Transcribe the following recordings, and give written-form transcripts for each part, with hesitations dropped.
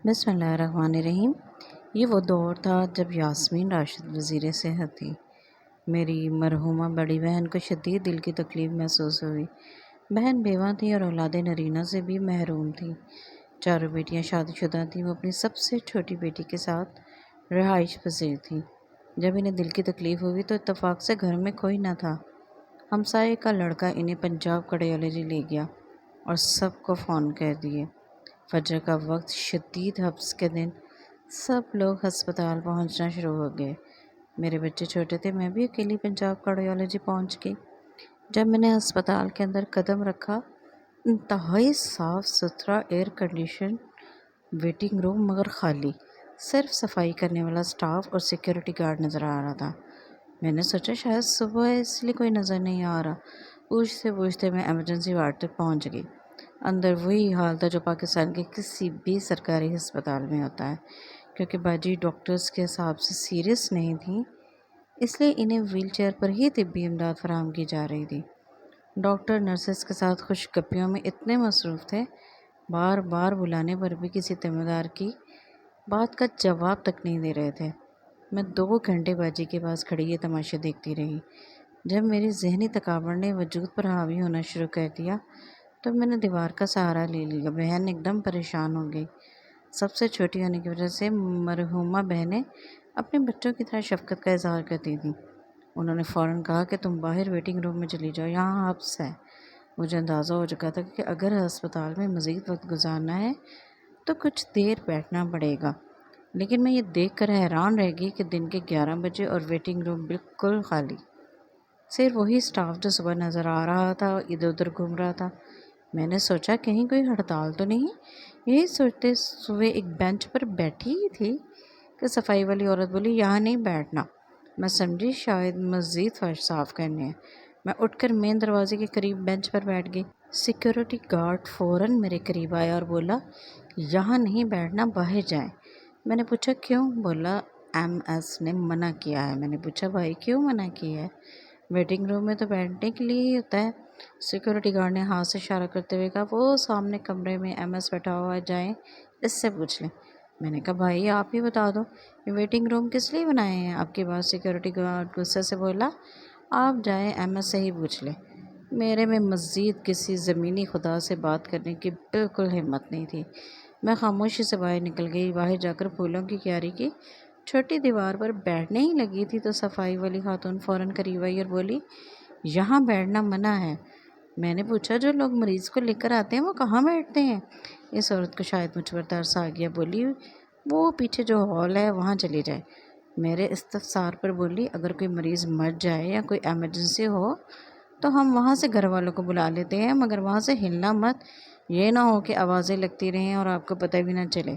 بسم اللہ الرحمن الرحیم۔ یہ وہ دور تھا جب یاسمین راشد وزیر صحت تھی۔ میری مرحومہ بڑی بہن کو شدید دل کی تکلیف محسوس ہوئی۔ بہن بیوہ تھی اور اولاد نرینہ سے بھی محروم تھی۔ چاروں بیٹیاں شادی شدہ تھیں۔ وہ اپنی سب سے چھوٹی بیٹی کے ساتھ رہائش پذیر تھیں۔ جب انہیں دل کی تکلیف ہوئی تو اتفاق سے گھر میں کوئی نہ تھا۔ ہمسائے کا لڑکا انہیں پنجاب کارڈیالوجی لے گیا اور سب کو فون کر دیے۔ فجر کا وقت، شدید حبس کے دن، سب لوگ ہسپتال پہنچنا شروع ہو گئے۔ میرے بچے چھوٹے تھے، میں بھی اکیلی پنجاب کارڈیالوجی پہنچ گئی۔ جب میں نے ہسپتال کے اندر قدم رکھا، انتہائی صاف ستھرا ایئر کنڈیشن ویٹنگ روم مگر خالی، صرف صفائی کرنے والا سٹاف اور سیکیورٹی گارڈ نظر آ رہا تھا۔ میں نے سوچا شاید صبح ہے اس لیے کوئی نظر نہیں آ رہا۔ پوچھتے پوچھتے میں ایمرجنسی وارڈ تک پہنچ گئی۔ اندر وہی حال تھا جو پاکستان کے کسی بھی سرکاری ہسپتال میں ہوتا ہے۔ کیونکہ باجی ڈاکٹرز کے حساب سے سیریس نہیں تھیں، اس لیے انہیں ویل چیئر پر ہی طبی امداد فراہم کی جا رہی تھی۔ ڈاکٹر نرسز کے ساتھ خوش گپیوں میں اتنے مصروف تھے، بار بار بلانے پر بھی کسی ذمہ دار کی بات کا جواب تک نہیں دے رہے تھے۔ میں 2 گھنٹے باجی کے پاس کھڑی یہ تماشے دیکھتی رہی۔ جب میری ذہنی تکابر نے وجود پر حاوی ہونا شروع کر دیا تو میں نے دیوار کا سہارا لے لیا۔ بہن ایک دم پریشان ہو گئی۔ سب سے چھوٹی ہونے کی وجہ سے مرحومہ بہنیں اپنے بچوں کی طرح شفقت کا اظہار کرتی تھیں۔ انہوں نے فوراً کہا کہ تم باہر ویٹنگ روم میں چلی جاؤ، یہاں حبس ہے۔ مجھے اندازہ ہو چکا تھا کہ اگر ہسپتال میں مزید وقت گزارنا ہے تو کچھ دیر بیٹھنا پڑے گا، لیکن میں یہ دیکھ کر حیران رہ گئی کہ دن کے 11 بجے اور ویٹنگ روم بالکل خالی۔ صرف وہی سٹاف جو صبح نظر آ رہا تھا ادھر ادھر گھوم رہا تھا۔ میں نے سوچا کہیں کوئی ہڑتال تو نہیں۔ یہی سوچتے ہوئے ایک بینچ پر بیٹھی ہی تھی کہ صفائی والی عورت بولی یہاں نہیں بیٹھنا۔ میں سمجھی شاید مزید فرش صاف کرنے ہیں۔ میں اٹھ کر مین دروازے کے قریب بینچ پر بیٹھ گئی۔ سیکیورٹی گارڈ فوراً میرے قریب آیا اور بولا یہاں نہیں بیٹھنا، باہر جائیں۔ میں نے پوچھا کیوں؟ بولا ایم ایس نے منع کیا ہے۔ میں نے پوچھا بھائی کیوں منع کیا ہے؟ ویٹنگ روم میں تو بیٹھنے کے لیے ہی ہوتا ہے۔ سیکیورٹی گارڈ نے ہاتھ سے اشارہ کرتے ہوئے کہا وہ سامنے کمرے میں ایم ایس بیٹھا ہوا ہے، جائیں اس سے پوچھ لیں۔ میں نے کہا بھائی آپ ہی بتا دو یہ ویٹنگ روم کس لیے بنائے ہیں آپ کے پاس؟ سیکیورٹی گارڈ غصے سے بولا آپ جائیں ایم ایس سے ہی پوچھ لیں۔ میرے میں مزید کسی زمینی خدا سے بات کرنے کی بالکل ہمت نہیں تھی۔ میں خاموشی سے باہر نکل گئی۔ باہر جا کر پھولوں کی کیاری کی چھوٹی دیوار پر بیٹھنے ہی لگی تھی تو صفائی والی خاتون فوراً قریب آئی اور بولی یہاں بیٹھنا منع ہے۔ میں نے پوچھا جو لوگ مریض کو لے کر آتے ہیں وہ کہاں بیٹھتے ہیں؟ اس عورت کو شاید مجھ پر ترس آ گیا، بولی وہ پیچھے جو ہال ہے وہاں چلی جائے۔ میرے استفسار پر بولی اگر کوئی مریض مر جائے یا کوئی ایمرجنسی ہو تو ہم وہاں سے گھر والوں کو بلا لیتے ہیں، مگر وہاں سے ہلنا مت، یہ نہ ہو کہ آوازیں لگتی رہیں اور آپ کو پتہ بھی نہ چلے۔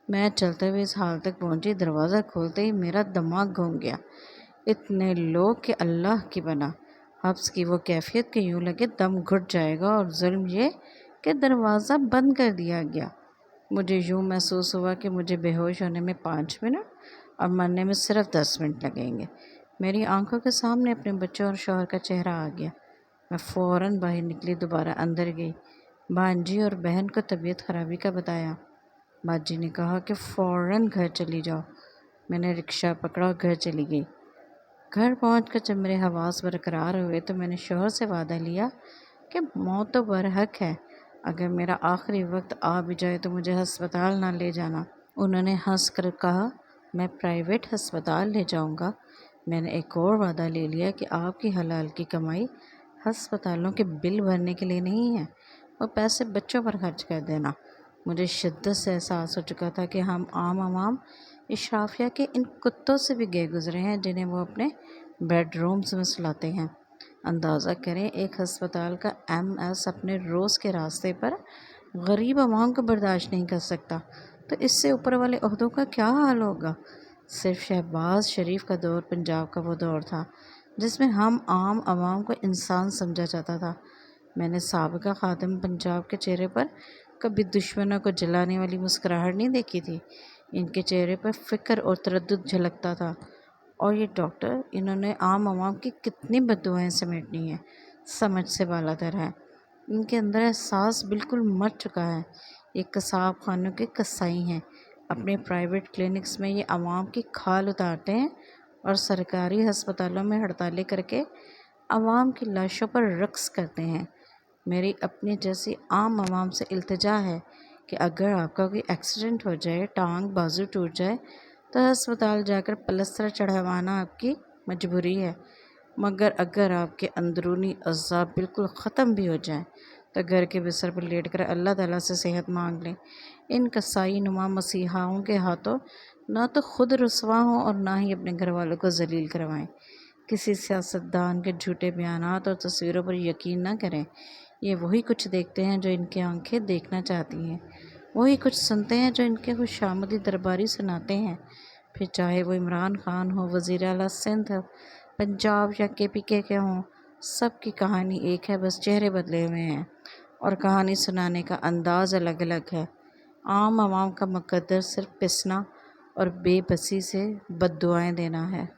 میں چلتے ہوئے اس حال تک پہنچی، دروازہ کھولتے ہی میرا دماغ گھوم گیا۔ اتنے لوگ کہ اللہ کی پناہ۔ حبس کی وہ کیفیت کہ یوں لگے دم گھٹ جائے گا، اور ظلم یہ کہ دروازہ بند کر دیا گیا۔ مجھے یوں محسوس ہوا کہ مجھے بے ہوش ہونے میں 5 منٹ اور مرنے میں صرف 10 منٹ لگیں گے۔ میری آنکھوں کے سامنے اپنے بچوں اور شوہر کا چہرہ آ گیا۔ میں فوراً باہر نکلی، دوبارہ اندر گئی، بھانجی اور بہن کو طبیعت خرابی کا بتایا۔ باجی نے کہا کہ فوراً گھر چلی جاؤ۔ میں نے رکشہ پکڑا اور گھر چلی گئی۔ گھر پہنچ کر جب میرے حواس برقرار ہوئے تو میں نے شوہر سے وعدہ لیا کہ موت تو برحق ہے، اگر میرا آخری وقت آ بھی جائے تو مجھے ہسپتال نہ لے جانا۔ انہوں نے ہنس کر کہا میں پرائیویٹ ہسپتال لے جاؤں گا۔ میں نے ایک اور وعدہ لے لیا کہ آپ کی حلال کی کمائی ہسپتالوں کے بل بھرنے کے لیے نہیں ہے، وہ پیسے بچوں پر خرچ کر دینا۔ مجھے شدت سے احساس ہو چکا تھا کہ ہم عام عوام اشرافیہ کے ان کتوں سے بھی گئے گزرے ہیں جنہیں وہ اپنے بیڈ رومز میں سلاتے ہیں۔ اندازہ کریں ایک ہسپتال کا ایم ایس اپنے روز کے راستے پر غریب عوام کو برداشت نہیں کر سکتا تو اس سے اوپر والے عہدوں کا کیا حال ہوگا؟ صرف شہباز شریف کا دور پنجاب کا وہ دور تھا جس میں ہم عام عوام کو انسان سمجھا جاتا تھا۔ میں نے سابقہ خادم پنجاب کے چہرے پر کبھی دشمنوں کو جلانے والی مسکراہٹ نہیں دیکھی تھی۔ ان کے چہرے پر فکر اور تردد جھلکتا تھا۔ اور یہ ڈاکٹر، انہوں نے عام عوام کی کتنی بددعائیں سمیٹنی ہیں، سمجھ سے بالا تر ہے۔ ان کے اندر احساس بالکل مر چکا ہے یہ قصاب خانوں کے قصائی ہیں۔ اپنے پرائیویٹ کلینکس میں یہ عوام کی کھال اتارتے ہیں اور سرکاری ہسپتالوں میں ہڑتالیں کر کے عوام کی لاشوں پر رقص کرتے ہیں۔ میری اپنی جیسی عام عوام سے التجا ہے کہ اگر آپ کا کوئی ایکسیڈنٹ ہو جائے، ٹانگ بازو ٹوٹ جائے، تو ہسپتال جا کر پلستر چڑھوانا آپ کی مجبوری ہے، مگر اگر آپ کے اندرونی اعضاء بالکل ختم بھی ہو جائیں تو گھر کے بستر پر لیٹ کر اللہ تعالیٰ سے صحت مانگ لیں۔ ان قصائی نما مسیحاؤں کے ہاتھوں نہ تو خود رسوا ہوں اور نہ ہی اپنے گھر والوں کو ذلیل کروائیں۔ کسی سیاستدان کے جھوٹے بیانات اور تصویروں پر یقین نہ کریں۔ یہ وہی کچھ دیکھتے ہیں جو ان کی آنکھیں دیکھنا چاہتی ہیں، وہی کچھ سنتے ہیں جو ان کے خوشامدی درباری سناتے ہیں۔ پھر چاہے وہ عمران خان ہو، وزیر اعلیٰ سندھ ہو، پنجاب یا KPK کے ہوں، سب کی کہانی ایک ہے، بس چہرے بدلے ہوئے ہیں اور کہانی سنانے کا انداز الگ الگ ہے۔ عام عوام کا مقدر صرف پسنا اور بے بسی سے بد دعائیں دینا ہے۔